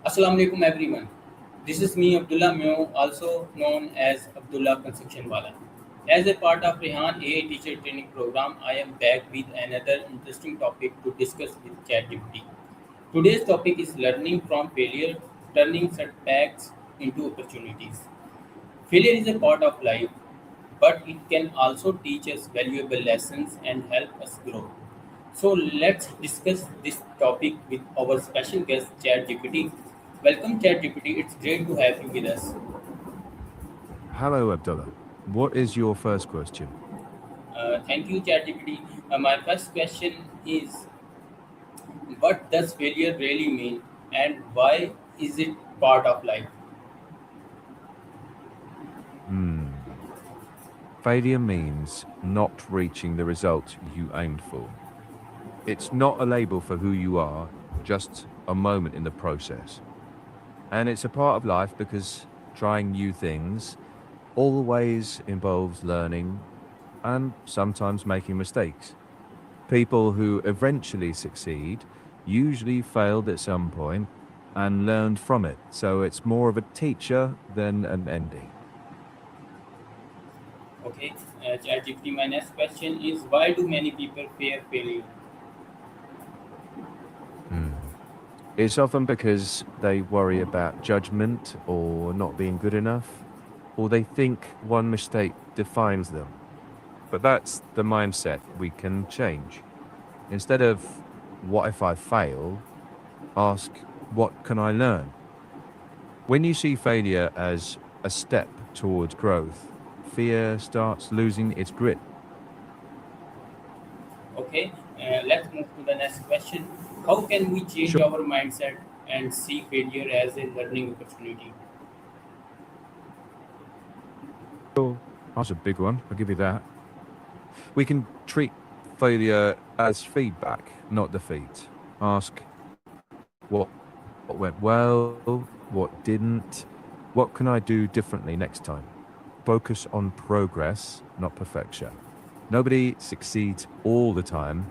Assalamu alaikum everyone. This is me Abdullah Meo, also known as Abdullah Construction Wala. As a part of Rehan AI teacher training program, I am back with another interesting topic to discuss with ChatGPT. Today's topic is learning from failure, turning setbacks into opportunities. Failure is a part of life, but it can also teach us valuable lessons and help us grow. So let's discuss this topic with our special guest ChatGPT. Welcome ChatGPT. It's great to have you with us. Hello, Abdullah. What is your first question? Thank you ChatGPT. My first question is, what does failure really mean and why is it part of life? Hmm. Failure means not reaching the result you aimed for. It's not a label for who you are, just a moment in the process. And it's a part of life because trying new things always involves learning and sometimes making mistakes. People who eventually succeed usually failed at some point and learned from it. So it's more of a teacher than an ending. Okay, ChatGPT. My next question is, why do many people fear failure? Hmm. It's often because they worry about judgment or not being good enough, or they think one mistake defines them. But that's the mindset we can change. Instead of, what if I fail? Ask, what can I learn? When you see failure as a step towards growth, fear starts losing its grip. Okay, let's move to the next question. How can we change Sure. our mindset and see failure as a learning opportunity? That's a big one. I'll give you that. We can treat failure as feedback, not defeat. Ask what went well, what didn't, what can I do differently next time? Focus on progress, not perfection. Nobody succeeds all the time.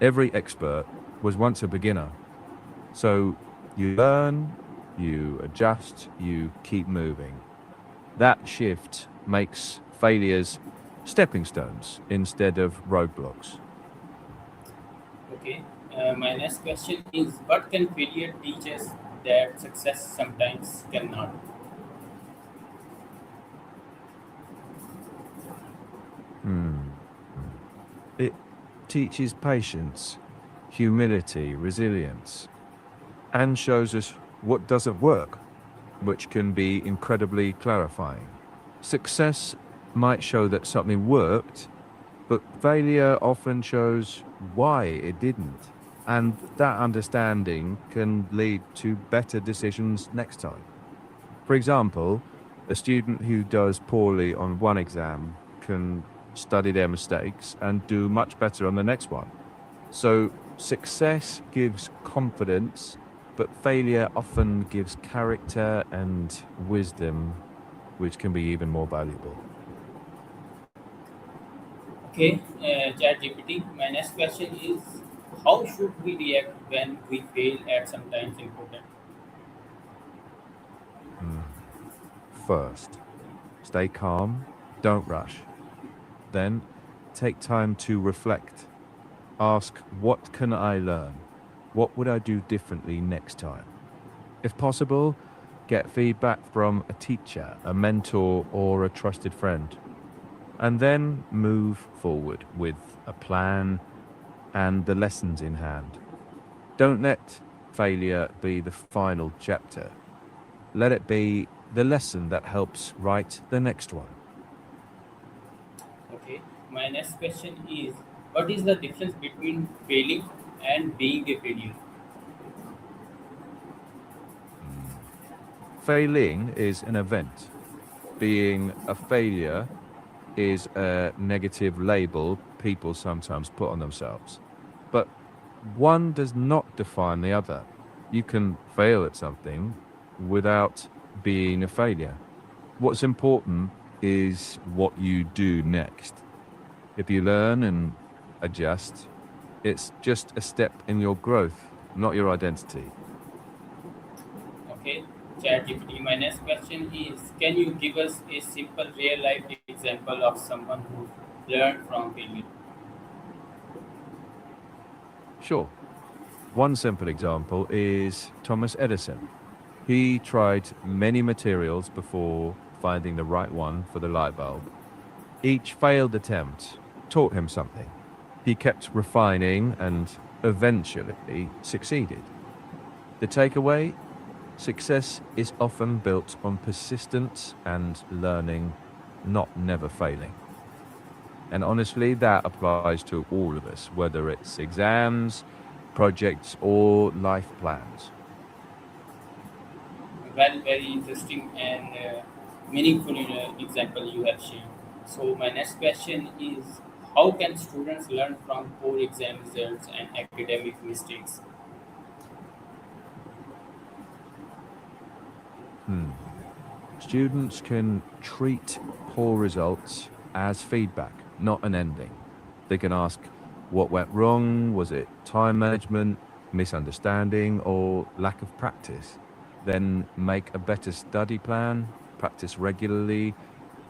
Every expert was once a beginner. So you learn, you adjust, you keep moving. That shift makes failures stepping stones instead of roadblocks. Okay, my next question is, what can failure teach us that success sometimes cannot? Hmm. It teaches patience, humility, resilience, and shows us what doesn't work, which can be incredibly clarifying. Success might show that something worked, but failure often shows why it didn't. And that understanding can lead to better decisions next time. For example, a student who does poorly on one exam can study their mistakes and do much better on the next one. So success gives confidence, but failure often gives character and wisdom, which can be even more valuable. Okay, ChatGPT. My next question is, how should we react when we fail at sometimes important? Mm. First, stay calm, don't rush. Then, take time to reflect. Ask, what can I learn? What would I do differently next time? If possible, get feedback from a teacher, a mentor, or a trusted friend. And then move forward with a plan and the lessons in hand. Don't let failure be the final chapter. Let it be the lesson that helps write the next one. Okay, my next question is, what is the difference between failing and being a failure? Mm. Failing is an event. Being a failure is a negative label people sometimes put on themselves. But one does not define the other. You can fail at something without being a failure. What's important is what you do next. If you learn and adjust, it's just a step in your growth, not your identity. Okay, ChatGPT. My next question is: can you give us a simple real life example of someone who learned from failure? Sure. One simple example is Thomas Edison. He tried many materials before finding the right one for the light bulb. Each failed attempt taught him something. He kept refining and eventually succeeded. The takeaway: success is often built on persistence and learning, not never failing. And honestly, that applies to all of us, whether it's exams, projects, or life plans. Well, very interesting and meaningful example you have shared. So my next question is: how can students learn from poor exam results and academic mistakes? Hmm. Students can treat poor results as feedback, not an ending. They can ask, what went wrong? Was it time management, misunderstanding, or lack of practice? Then make a better study plan, practice regularly,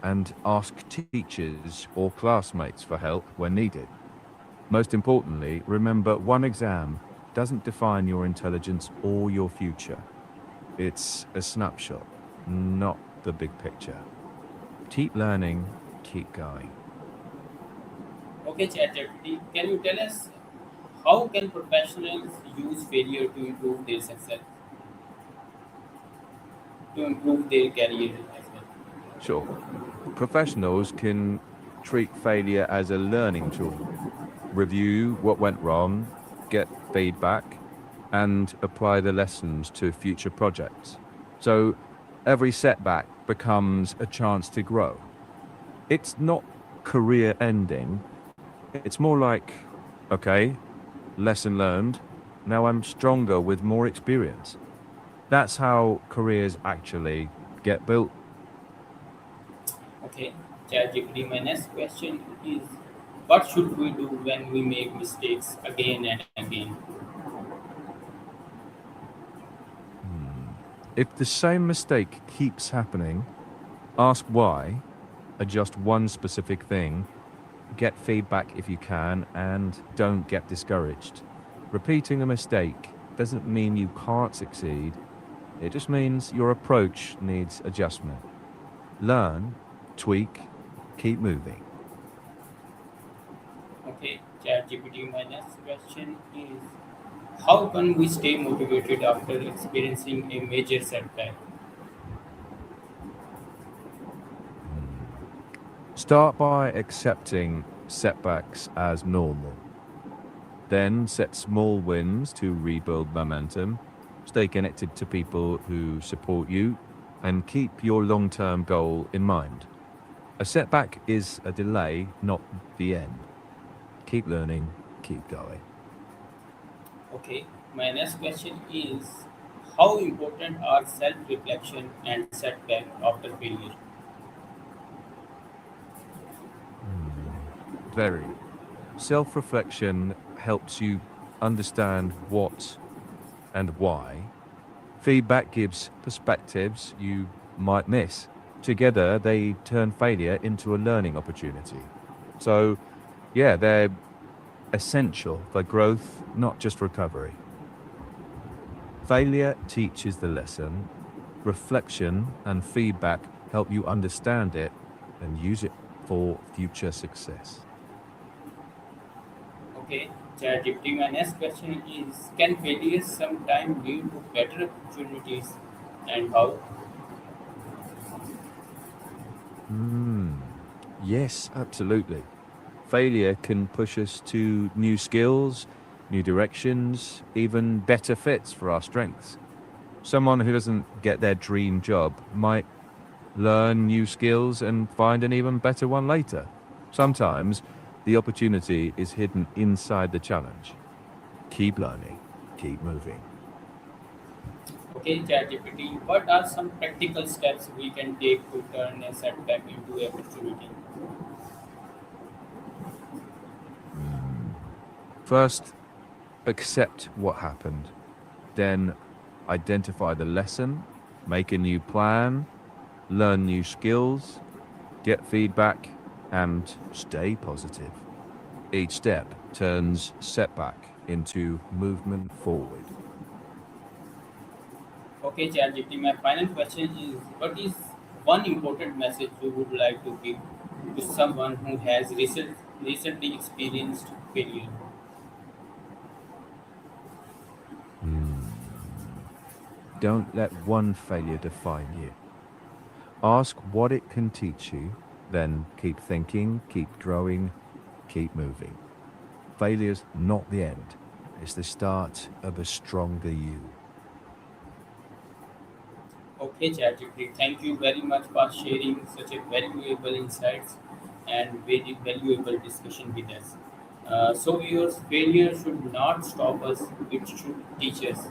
and ask teachers or classmates for help when needed. Most importantly, remember one exam doesn't define your intelligence or your future. It's a snapshot, not the big picture. Keep learning, keep going. Okay, ChatGPT, can you tell us how can professionals use failure to improve their success, to improve their career as well? Sure. Professionals can treat failure as a learning tool. Review what went wrong, get feedback, and apply the lessons to future projects. So every setback becomes a chance to grow. It's not career ending. It's more like, okay, lesson learned. Now I'm stronger with more experience. That's how careers actually get built. Okay, ChatGPT, my next question is: what should we do when we make mistakes again and again? Hmm. If the same mistake keeps happening, ask why, adjust one specific thing, get feedback if you can, and don't get discouraged. Repeating a mistake doesn't mean you can't succeed, it just means your approach needs adjustment. Learn, tweak, keep moving. Okay, ChatGPT, my next question is: how can we stay motivated after experiencing a major setback? Hmm. Start by accepting setbacks as normal. Then set small wins to rebuild momentum. Stay connected to people who support you and keep your long term goal in mind. A setback is a delay, not the end. Keep learning, keep going. Okay, my next question is: how important are self reflection and setback after failure? Hmm. Very. Self reflection helps you understand what and why. Feedback gives perspectives you might miss. Together, they turn failure into a learning opportunity. So, yeah, they're essential for growth, not just recovery. Failure teaches the lesson, reflection and feedback help you understand it and use it for future success. Okay, ChatGPT, my next question is: can failures sometimes lead to better opportunities and how? Mm. Yes, absolutely. Failure can push us to new skills, new directions, even better fits for our strengths. Someone who doesn't get their dream job might learn new skills and find an even better one later. Sometimes the opportunity is hidden inside the challenge. Keep learning, keep moving. Okay, ChatGPT, what are some practical steps we can take to turn a setback into a opportunity? Mm. First, accept what happened. Then identify the lesson, make a new plan, learn new skills, get feedback, and stay positive. Each step turns setback into movement forward. Okay, ChatGPT, my final question is, what is one important message you would like to give to someone who has recently experienced failure? Hmm. Don't let one failure define you. Ask what it can teach you, then keep thinking, keep growing, keep moving. Failure's not the end, it's the start of a stronger you. Okay, ChatGPT, thank you very much for sharing such a valuable insights and very valuable discussion with us. So, viewers, failure should not stop us; it should teach us,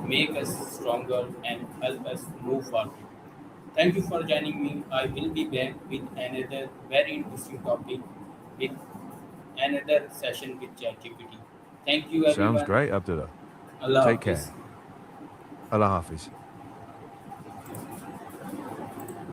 make us stronger, and help us move forward. Thank you for joining me. I will be back with another very interesting topic with another session with ChatGPT. Thank you, Sounds everyone. great, Abdullah. Allah Take Hafiz. care. Allah Hafiz.